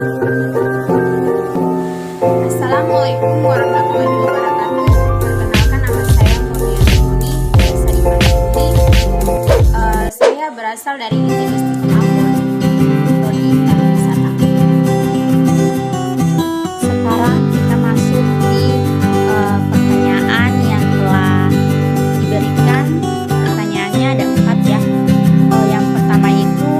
Assalamualaikum warahmatullahi wabarakatuh. Perkenalkan, nama saya Murniani Muni, biasa dipanggil Muni. Saya berasal dari ITB Ambon, prodi pariwisata. Sekarang kita masuk di pertanyaan yang telah diberikan. Pertanyaannya ada 4 ya. Yang pertama itu,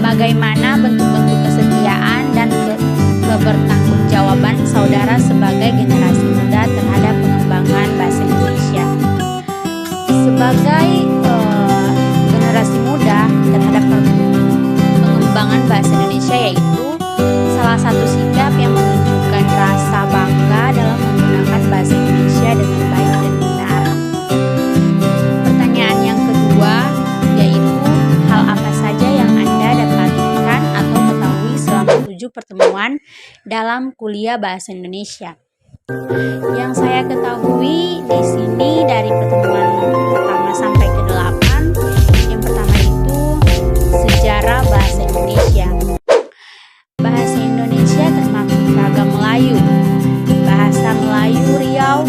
bagaimana bentuk-bentuk kesetiaan dan kebertanggungjawaban saudara sebagai generasi muda terhadap pengembangan bahasa Indonesia. Sebagai generasi muda terhadap pengembangan bahasa Indonesia, yaitu salah satu sikap yang menunjukkan rasa bangga dalam menggunakan bahasa Indonesia dengan baik dan benar. Pertanyaan yang kedua yaitu, hal apa saja yang Anda dapatkan atau ketahui selama 7 pertemuan dalam kuliah bahasa Indonesia? Yang saya ketahui di sini dari pertemuan pertama sampai ke-8, yang pertama itu sejarah bahasa Indonesia. Bahasa Indonesia termaktub ragam Melayu. Bahasa Melayu Riau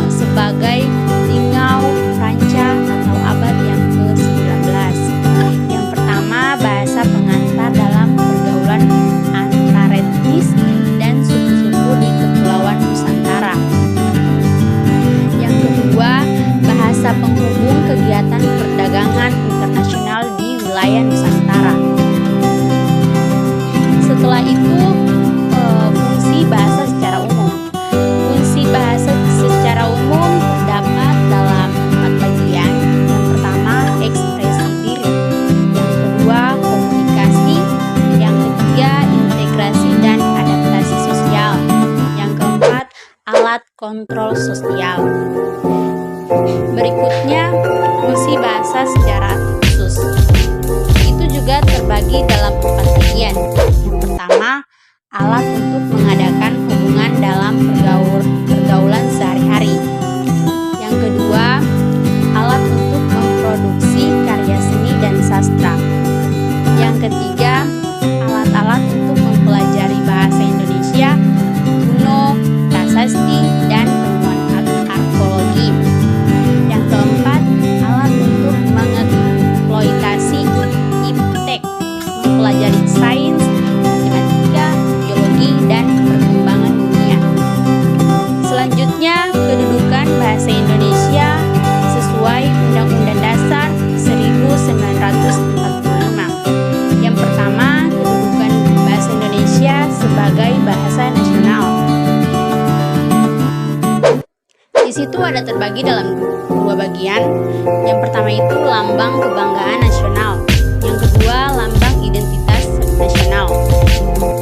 sebagai Lingau Franca atau abad yang ke-19. Yang pertama, bahasa pengantar dalam pergaulan antaretnis dan suku-suku di Kepulauan Nusantara. Yang kedua, bahasa penghubung kegiatan perdagangan internasional di wilayah Nusantara. Setelah itu, fungsi bahasa secara umum. Fungsi bahasa secara umum terdapat dalam 4 bagian. Yang pertama, ekspresi diri. Yang kedua, komunikasi. Yang ketiga, integrasi dan adaptasi sosial. Yang keempat, alat kontrol sosial. Berikutnya, fungsi bahasa secara khusus. Itu juga terbagi dalam 4 bagian. Yang pertama, alat untuk mengadakan hubungan dalam pergaulan sehari-hari. Yang kedua, alat untuk memproduksi karya seni dan sastra. Yang ketiga, alat-alat untuk mempelajari bahasa Indonesia kuno, prasasti, dan penemuan arkeologi. Yang keempat, alat untuk mengeksploitasi iptek, mempelajari sains, matematika, biologi, dan perkembangan dunia. Selanjutnya, kedudukan bahasa Indonesia sesuai Undang-Undang Dasar 1945. Yang pertama, kedudukan bahasa Indonesia sebagai bahasa nasional. Di situ ada terbagi dalam 2 bagian. Yang pertama itu lambang kebanggaan nasional. Yang kedua, lambang identitas nasional.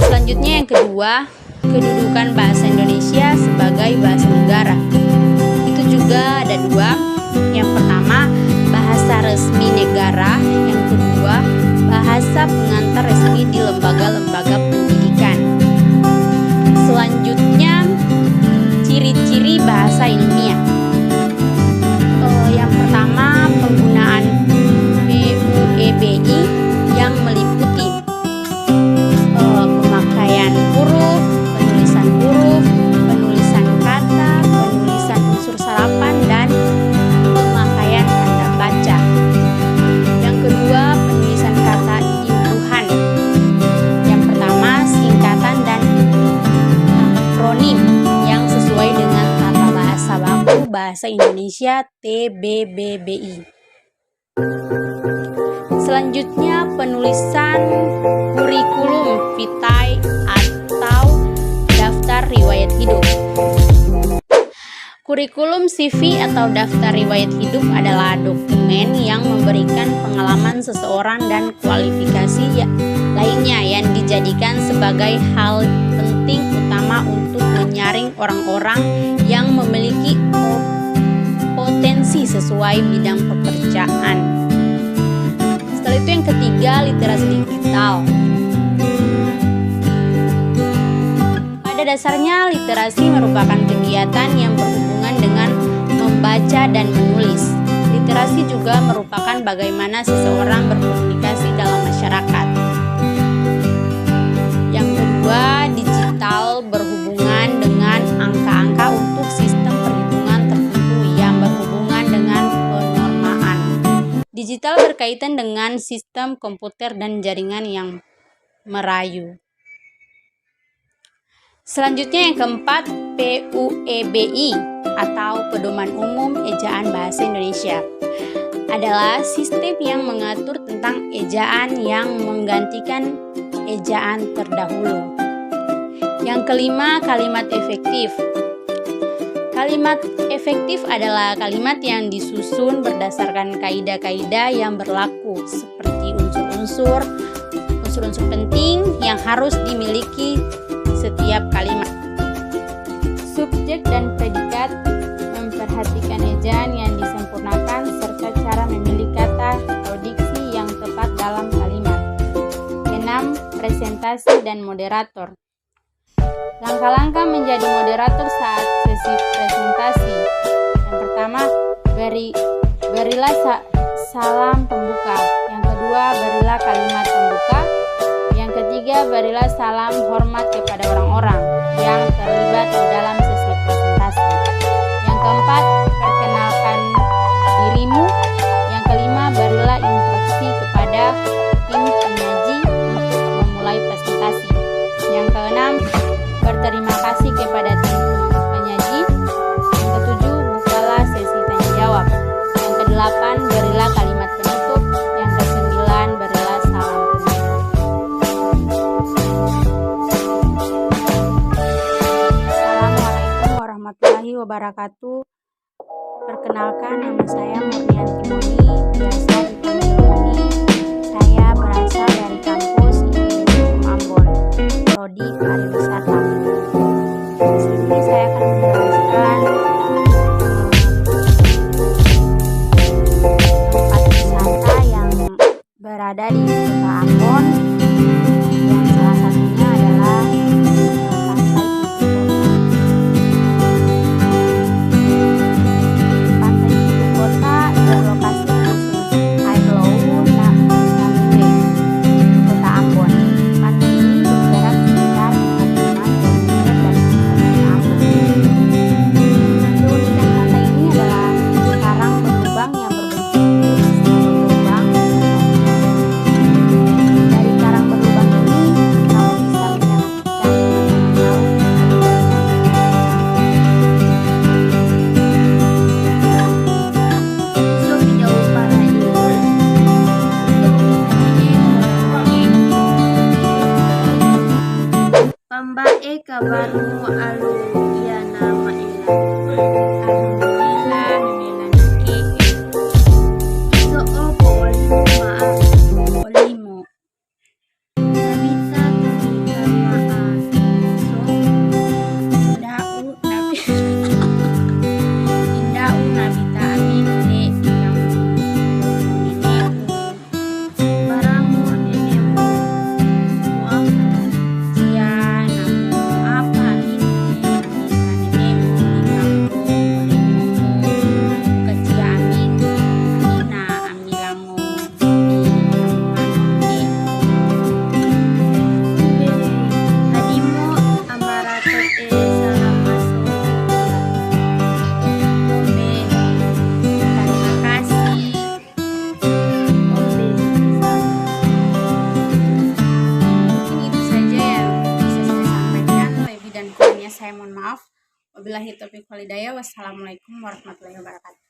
Selanjutnya yang kedua, kedudukan bahasa Indonesia sebagai bahasa negara. Itu juga ada 2. Yang pertama, bahasa resmi negara. Yang kedua, bahasa pengantar resmi di lembaga-lembaga pendidikan. Selanjutnya, ciri-ciri bahasa ilmiah. Yang pertama, penggunaan BUEBI yang meliputi pemakaian huruf, penulisan kata, penulisan unsur sarapan, dan pemakaian tanda baca. Yang kedua, penulisan kata imbuhan. Yang pertama, singkatan dan akronim yang sesuai dengan tata bahasa baku Bahasa Indonesia TBBBI. Selanjutnya, penulisan kurikulum vitae atau daftar riwayat hidup. Kurikulum CV atau daftar riwayat hidup adalah dokumen yang memberikan pengalaman seseorang dan kualifikasi lainnya yang dijadikan sebagai hal penting utama untuk menyaring orang-orang yang memiliki potensi sesuai bidang pekerjaan. Setelah itu yang ketiga, literasi digital. Pada dasarnya, literasi merupakan kegiatan yang berhubungan dengan membaca dan menulis. Literasi juga merupakan bagaimana seseorang berkomunikasi dalam masyarakat. berkaitan dengan sistem komputer dan jaringan yang merayu. Selanjutnya yang keempat, PUEBI atau Pedoman Umum Ejaan Bahasa Indonesia adalah sistem yang mengatur tentang ejaan yang menggantikan ejaan terdahulu. Yang kelima, kalimat efektif. Kalimat efektif adalah kalimat yang disusun berdasarkan kaidah-kaidah yang berlaku seperti unsur-unsur penting yang harus dimiliki setiap kalimat. Subjek dan predikat memperhatikan ejaan yang disempurnakan serta cara memilih kata atau diksi yang tepat dalam kalimat. 6. Presentasi dan moderator. Langkah-langkah menjadi moderator saat sesi presentasi. Yang pertama, berilah salam pembuka. Yang kedua, berilah kalimat pembuka. Yang ketiga, berilah salam hormat kepada orang-orang yang terlibat di dalam sesi presentasi. Yang keempat, perkenalkan dirimu. Yang kelima, berilah instruksi kepada tim penyaji untuk memulai presentasi. Yang keenam, berterima kasih kepada tim penyaji. Yang ketujuh, bukalah sesi tanya jawab. Yang kedelapan, berilah kalimat penutup. Yang kesembilan, berilah salam penutup. Assalamualaikum warahmatullahi wabarakatuh. Perkenalkan, nama saya Murnianti Moni, biasa dipanggil Moni. Saya berasal dari kampus IPB Ambon, Prodi Pariwisata. Di sini saya akan menjelaskan tempat wisata yang berada di Kota Ambon, yang salah satunya adalah Pantai Kutu Kota berlokasi di Air Low, Namire, Kota Ambon. Pantai ini berjarak sekitar 45 km dari Kota Ambon. Keunikan pantai ini adalah karang berlubang yang berbentuk sistem berlubang. Dari karang berlubang ini, kamu bisa menyaksikan pemandangan laut. Pambae kabarmu alu iya nama ila. Alhamdulillah memenangi so opo walimu maaf walimu. Nabita tulikan maaf so indau nabi indau nabita amin ne kamu nenekmu baramu nenekmu muaf Saya mohon maaf. Wabillahi taufiq wal hidayah. Wassalamualaikum warahmatullahi wabarakatuh.